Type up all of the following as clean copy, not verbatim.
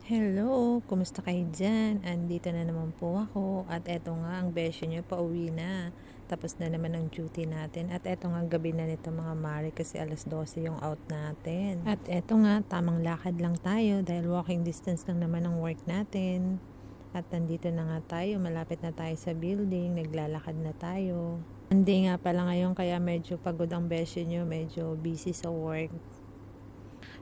Hello, kumusta kayo dyan? Andito na naman po ako at eto nga ang besyo nyo pauwi na. Tapos na naman ang duty natin at eto nga gabi na nito mga mare kasi alas 12 yung out natin. At eto nga tamang lakad lang tayo dahil walking distance lang naman ang work natin. At nandito na nga tayo, malapit na tayo sa building, naglalakad na tayo. Hindi nga pala ngayon kaya medyo pagod ang besyo nyo, medyo busy sa work.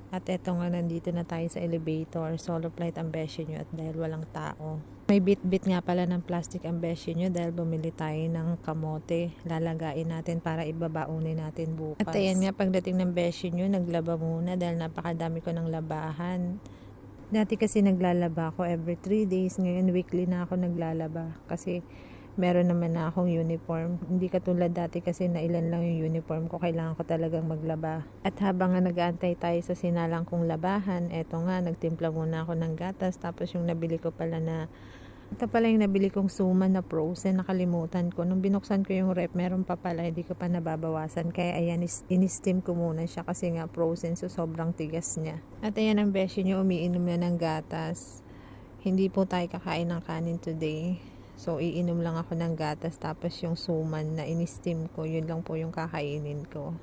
At eto nga nandito na tayo sa elevator, solo flight ang besyo nyo at dahil walang tao. May bit-bit nga pala ng plastic ang besyo nyo dahil bumili tayo ng kamote. Lalagain natin para ibabaunin natin bukas. At ayan nga pagdating ng besyo nyo, naglaba muna dahil napakadami ko ng labahan. Dati kasi naglalaba ako every 3 days, ngayon weekly na ako naglalaba kasi meron naman na akong uniform. Hindi katulad dati kasi na ilan lang yung uniform ko, kailangan ko talagang maglaba. At habang nga nag-aantay tayo sa sinalang kong labahan, eto nga, nagtimpla muna ako ng gatas. Tapos yung nabili ko pala na, ito pala yung nabili kong suman na frozen, nakalimutan ko. Nung binuksan ko yung rep, meron pa pala, hindi ko pa nababawasan. Kaya ayan, in-steam ko muna siya kasi nga frozen, so sobrang tigas niya. At ayan ang beshi nyo, umiinom na ng gatas. Hindi po tayo kakain ng kanin today. So, iinom lang ako ng gatas tapos yung suman na in-steam ko, yun lang po yung kakainin ko.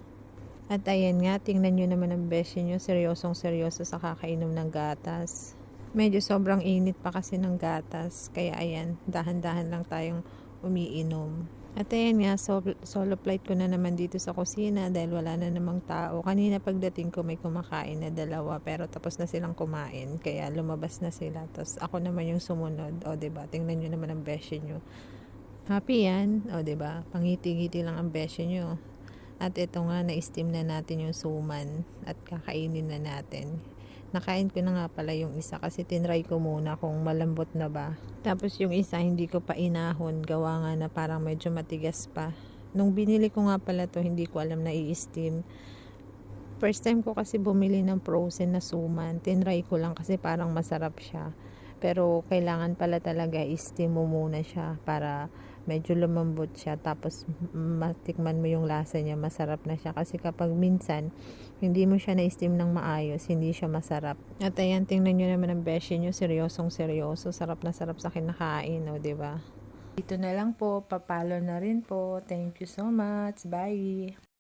At ayan nga, tingnan nyo naman ang beshi nyo, seryosong seryoso sa kakainom ng gatas. Medyo sobrang init pa kasi ng gatas, kaya ayan, dahan-dahan lang tayong umiinom. At ayan nga, solo flight ko na naman dito sa kusina dahil wala na namang tao. Kanina pagdating ko may kumakain na dalawa pero tapos na silang kumain kaya lumabas na sila. Tapos ako naman yung sumunod. O diba, tingnan nyo naman ang beshi nyo. Happy yan? O diba, pangiti-ngiti lang ang beshi nyo. At ito nga, na-steam na natin yung suman at kakainin na natin. Nakain ko na nga pala yung isa kasi tinry ko muna kung malambot na ba. Tapos yung isa hindi ko pa inahon, gawa nga na parang medyo matigas pa. Nung binili ko nga pala to, hindi ko alam na i-steam. First time ko kasi bumili ng frozen na suman. Tinry ko lang kasi parang masarap siya. Pero kailangan pala talaga i-steam mo muna siya para medyo lumambot siya. Tapos matikman mo yung lasa niya, masarap na siya. Kasi kapag minsan, hindi mo siya na-steam ng maayos, hindi siya masarap. At ayan, tingnan nyo naman ang beshi nyo, seryosong seryoso. Sarap na sarap sa kinakain, o diba? Dito na lang po, papalo na rin po. Thank you so much. Bye!